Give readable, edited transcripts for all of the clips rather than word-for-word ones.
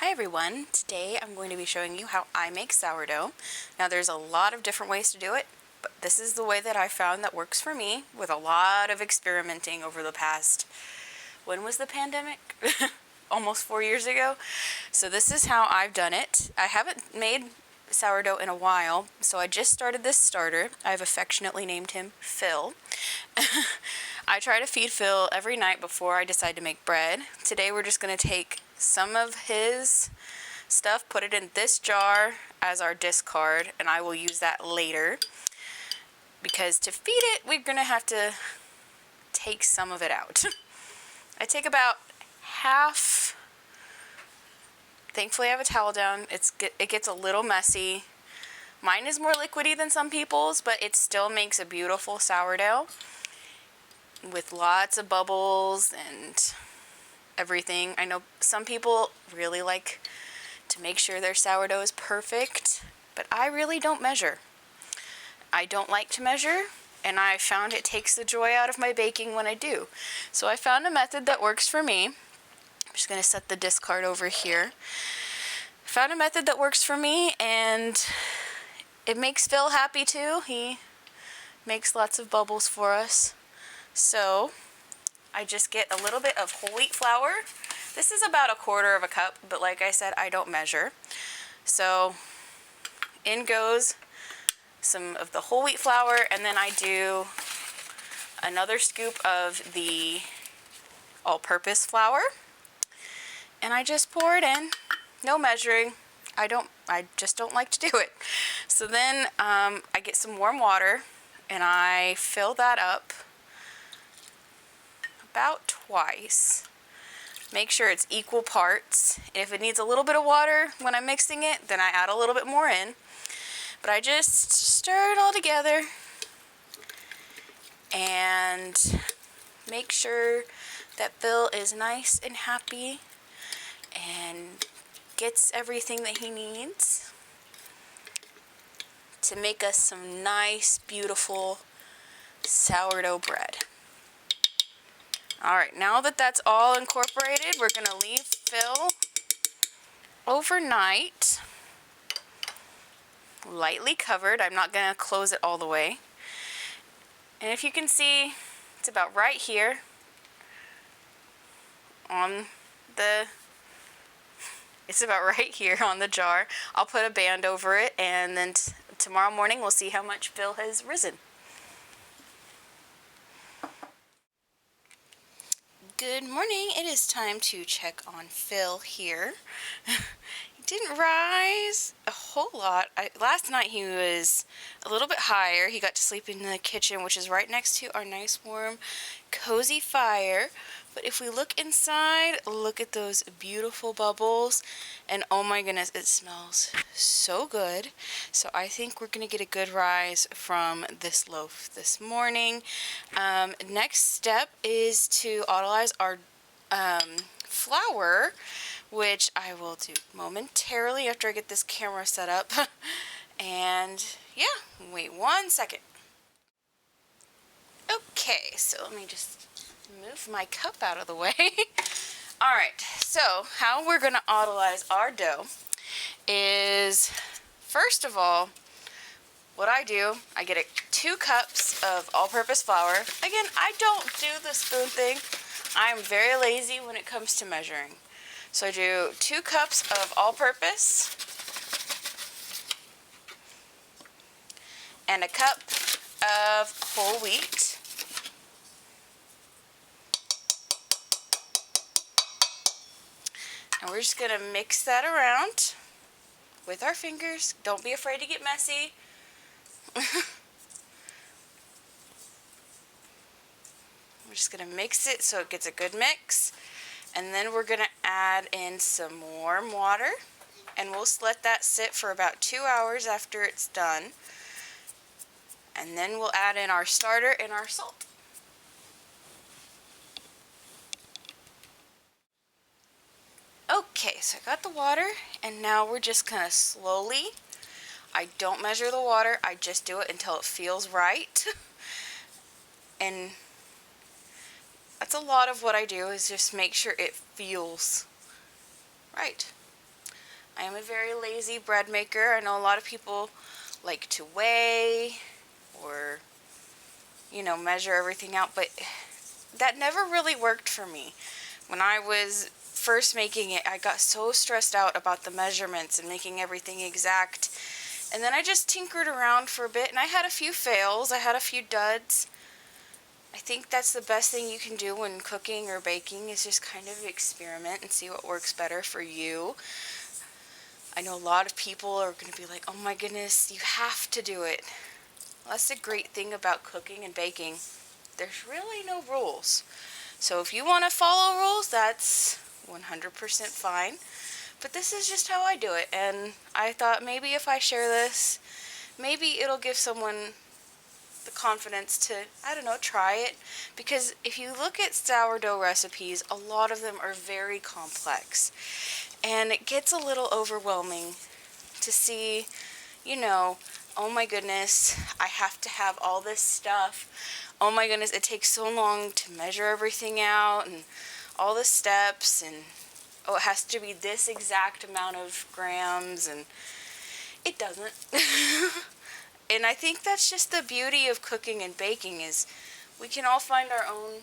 Hi everyone, today I'm going to be showing you how I make sourdough. Now there's a lot of different ways to do it, but this is the way that I found that works for me with a lot of experimenting over the past, when was the pandemic? Almost 4 years ago. So this is how I've done it. I haven't made sourdough in a while, so I just started this starter. I've affectionately named him Phil. I try to feed Phil every night before I decide to make bread. Today we're just going to take some of his stuff, put it in this jar as our discard, and I will use that later. Because to feed it, we're going to have to take some of it out. I take about half. Thankfully I have a towel down. It gets a little messy. Mine is more liquidy than some people's, but it still makes a beautiful sourdough with lots of bubbles and everything. I know some people really like to make sure their sourdough is perfect, but I really don't measure. I don't like to measure, and I found it takes the joy out of my baking when I do. So I found a method that works for me. I'm just going to set the discard over here. Found a method that works for me, and it makes Phil happy too. He makes lots of bubbles for us. So I just get a little bit of whole wheat flour. This is about 1/4 cup, but like I said, I don't measure. So in goes some of the whole wheat flour, and then I do another scoop of the all-purpose flour, and I just pour it in. No measuring. I just don't like to do it. So then I get some warm water and I fill that up about twice. Make sure it's equal parts. If it needs a little bit of water when I'm mixing it, then I add a little bit more in. But I just stir it all together and make sure that Phil is nice and happy and gets everything that he needs to make us some nice, beautiful sourdough bread. Alright, now that that's all incorporated, we're going to leave Phil overnight, lightly covered. I'm not going to close it all the way. And if you can see, it's about right here on the jar. I'll put a band over it, and then tomorrow morning we'll see how much Phil has risen. Good morning. It is time to check on Phil here. He didn't rise a whole lot. Last night he was a little bit higher. He got to sleep in the kitchen, which is right next to our nice warm cozy fire. But if we look inside, look at those beautiful bubbles, and oh my goodness, it smells so good. So I think we're going to get a good rise from this loaf this morning. Next step is to autolyze our flour, which I will do momentarily after I get this camera set up. And yeah, wait 1 second. Okay, so let me just move my cup out of the way. Alright, so how we're going to autolyze our dough is, first of all, what I do, I get 2 cups of all-purpose flour. Again, I don't do the spoon thing. I'm very lazy when it comes to measuring. So I do 2 cups of all-purpose and 1 cup of whole wheat. And we're just going to mix that around with our fingers. Don't be afraid to get messy. We're just going to mix it so it gets a good mix. And then we're going to add in some warm water. And we'll let that sit for about 2 hours after it's done. And then we'll add in our starter and our salt. Okay, so I got the water, and now we're just going to slowly, I don't measure the water, I just do it until it feels right. And that's a lot of what I do, is just make sure it feels right. I am a very lazy bread maker. I know a lot of people like to weigh or, you know, measure everything out, but that never really worked for me. When I was first making it, I got so stressed out about the measurements and making everything exact. And then I just tinkered around for a bit, and I had a few fails. I had a few duds. I think that's the best thing you can do when cooking or baking, is just kind of experiment and see what works better for you. I know a lot of people are going to be like, oh my goodness, you have to do it. Well, that's the great thing about cooking and baking. There's really no rules. So if you want to follow rules, that's 100% fine. But this is just how I do it. And I thought maybe if I share this, maybe it'll give someone the confidence to, I don't know, try it. Because if you look at sourdough recipes, a lot of them are very complex. And it gets a little overwhelming to see, you know, oh my goodness, I have to have all this stuff. Oh my goodness, it takes so long to measure everything out and all the steps, and oh, it has to be this exact amount of grams, and it doesn't. And I think that's just the beauty of cooking and baking, is we can all find our own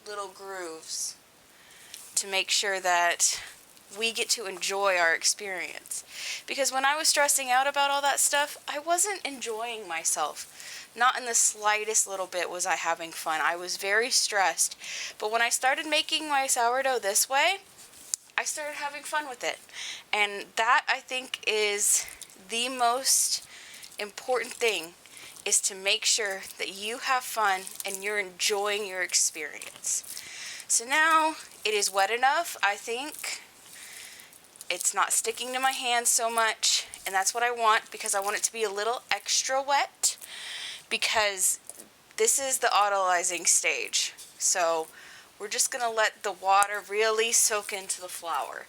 little grooves to make sure that we get to enjoy our experience. Because when I was stressing out about all that stuff, I wasn't enjoying myself. Not in the slightest little bit was I having fun. I was very stressed. But when I started making my sourdough this way, I started having fun with it. And that, I think, is the most important thing, is to make sure that you have fun and you're enjoying your experience. So now it is wet enough, I think. It's not sticking to my hands so much, and that's what I want, because I want it to be a little extra wet, because this is the autolyzing stage. So we're just going to let the water really soak into the flour,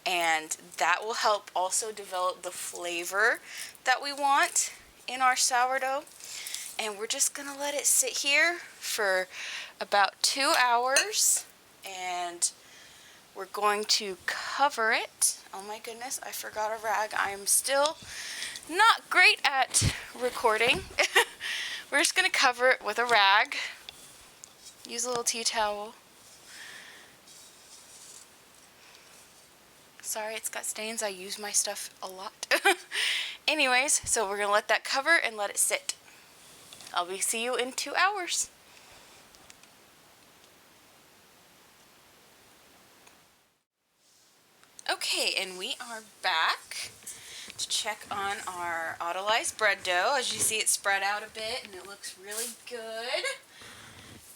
and that will help also develop the flavor that we want in our sourdough. And we're just going to let it sit here for about 2 hours, and we're going to cover it. Oh my goodness, I forgot a rag. I am still not great at recording. We're just going to cover it with a rag. Use a little tea towel. Sorry, it's got stains. I use my stuff a lot. Anyways, so we're going to let that cover and let it sit. I'll see you in 2 hours. Okay, and we are back to check on our autolyzed bread dough. As you see, it's spread out a bit and it looks really good.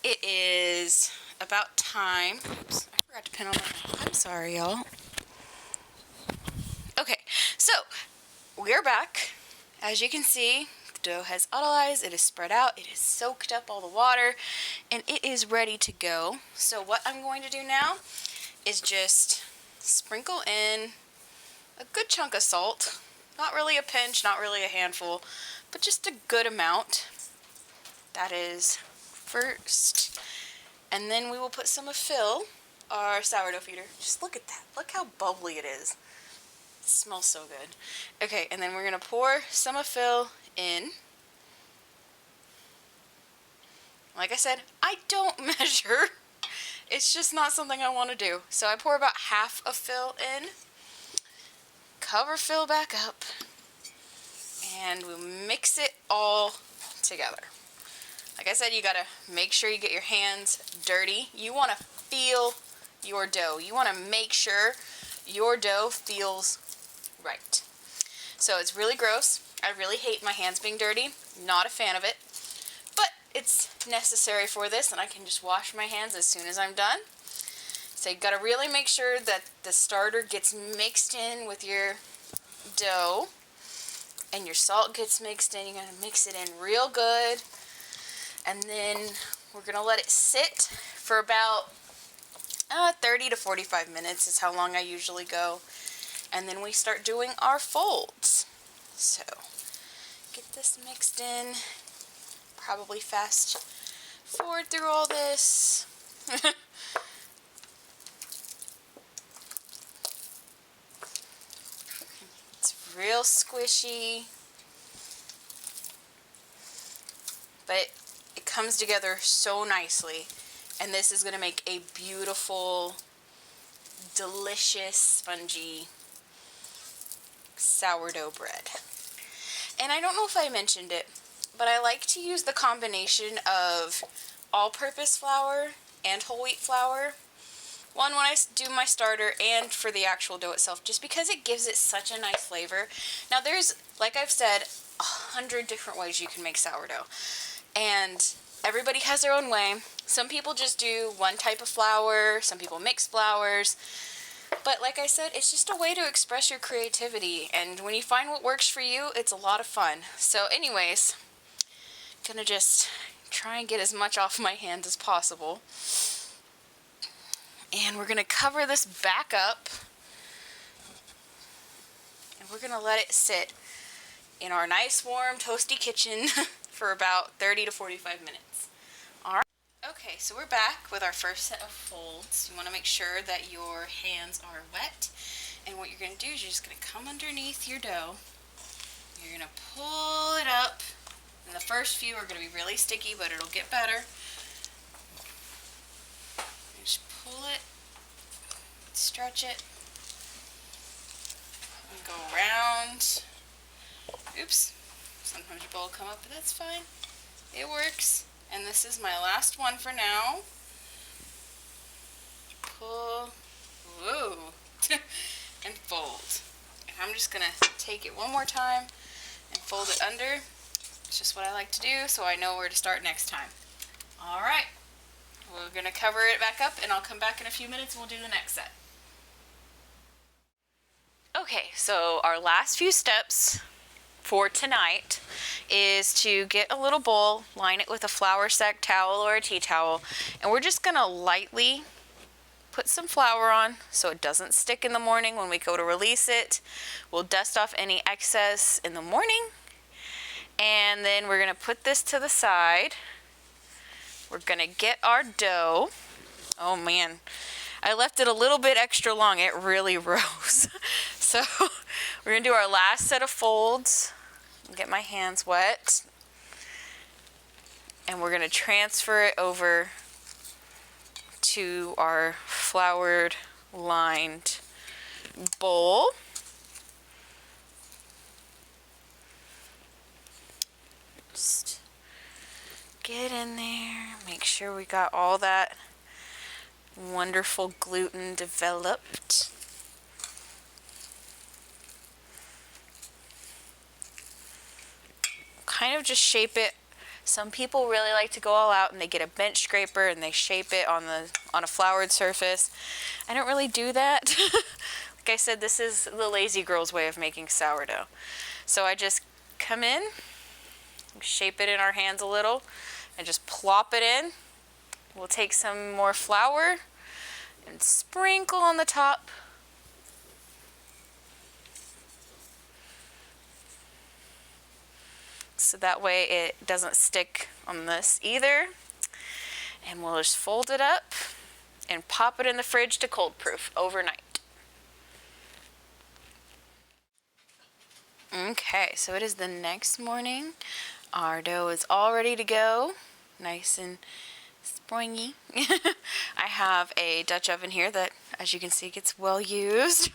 It is about time. Oops, I forgot to pin on my... I'm sorry, y'all. Okay, so we are back. As you can see, the dough has autolyzed. It is spread out. It has soaked up all the water, and it is ready to go. So what I'm going to do now is just sprinkle in a good chunk of salt. Not really a pinch, not really a handful, but just a good amount. That is first. And then we will put some of Phil, our sourdough feeder. Just look at that. Look how bubbly it is. It smells so good. Okay, and then we're going to pour some of Phil in. Like I said, I don't measure. It's just not something I want to do. So I pour about half of Phil in. Cover Phil back up. And we mix it all together. Like I said, you gotta make sure you get your hands dirty. You want to feel your dough. You want to make sure your dough feels right. So it's really gross. I really hate my hands being dirty. Not a fan of it. But it's necessary for this, and I can just wash my hands as soon as I'm done. So you gotta really make sure that the starter gets mixed in with your dough, and your salt gets mixed in. You're gonna mix it in real good, and then we're gonna let it sit for about 30 to 45 minutes is how long I usually go. And then we start doing our folds. So get this mixed in. Probably fast forward through all this. real squishy, but it comes together so nicely. And this is going to make a beautiful, delicious, spongy sourdough bread. And I don't know if I mentioned it, but I like to use the combination of all-purpose flour and whole wheat flour. One when I do my starter and for the actual dough itself, just because it gives it such a nice flavor. Now there's, like I've said, 100 different ways you can make sourdough. And everybody has their own way. Some people just do one type of flour, some people mix flours. But like I said, it's just a way to express your creativity. And when you find what works for you, it's a lot of fun. So anyways, I'm gonna just try and get as much off my hands as possible. And we're gonna cover this back up. And we're gonna let it sit in our nice warm toasty kitchen for about 30 to 45 minutes. Alright. Okay, so we're back with our first set of folds. You want to make sure that your hands are wet. And what you're going to do is you're just going to come underneath your dough. You're going to pull it up. And the first few are going to be really sticky, but it'll get better. Just pull it, stretch it, and go around. Oops, sometimes your bowl will come up, but that's fine. It works. And this is my last one for now. Pull, whoa, and fold. And I'm just gonna take it one more time and fold it under. It's just what I like to do, so I know where to start next time. All right, we're gonna cover it back up, and I'll come back in a few minutes and we'll do the next set. Okay, so our last few steps for tonight is to get a little bowl, line it with a flour sack towel or a tea towel, and we're just gonna lightly put some flour on so it doesn't stick in the morning when we go to release it. We'll dust off any excess in the morning, and then we're gonna put this to the side. We're gonna get our dough. Oh man, I left it a little bit extra long. It really rose. So we're gonna do our last set of folds. Get my hands wet. And we're gonna transfer it over to our floured lined bowl. Just get in there, make sure we got all that wonderful gluten developed. Kind of just shape it. Some people really like to go all out and they get a bench scraper and they shape it on a floured surface. I don't really do that. Like I said, this is the lazy girl's way of making sourdough. So I just come in, shape it in our hands a little, and just plop it in. We'll take some more flour and sprinkle on the top. So that way it doesn't stick on this either. And we'll just fold it up and pop it in the fridge to cold proof overnight. Okay, so it is the next morning. Our dough is all ready to go, nice and springy. I have a Dutch oven here that, as you can see, gets well used.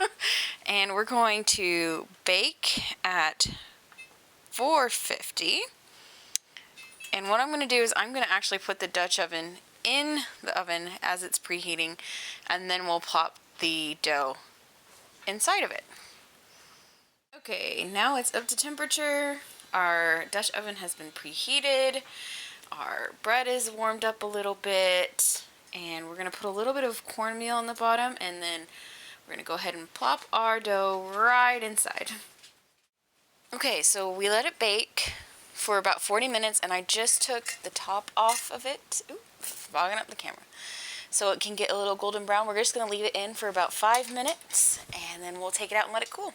And we're going to bake at 450. And what I'm going to do is I'm going to actually put the Dutch oven in the oven as it's preheating, and then we'll pop the dough inside of it. Okay, now it's up to temperature. Our Dutch oven has been preheated. Our bread is warmed up a little bit, and we're going to put a little bit of cornmeal on the bottom, and then we're going to go ahead and plop our dough right inside. Okay, so we let it bake for about 40 minutes, and I just took the top off of it. Ooh, fogging up the camera. So it can get a little golden brown. We're just going to leave it in for about 5 minutes, and then we'll take it out and let it cool.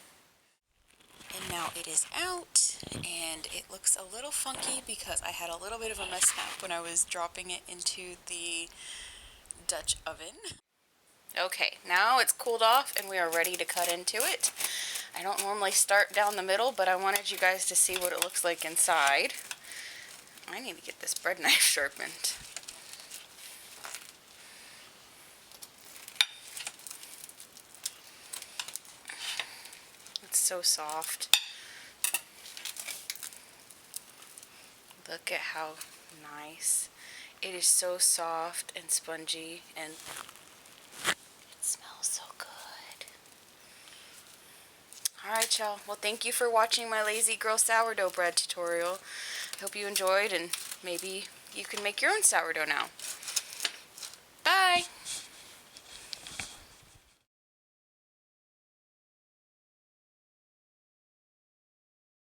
And now it is out, and it looks a little funky because I had a little bit of a mishap when I was dropping it into the Dutch oven. Okay, now it's cooled off and we are ready to cut into it. I don't normally start down the middle, but I wanted you guys to see what it looks like inside. I need to get this bread knife sharpened. It's so soft. Look at how nice. It is so soft and spongy, and it smells so good. Alright, y'all. Well, thank you for watching my Lazy Girl sourdough bread tutorial. I hope you enjoyed, and maybe you can make your own sourdough now.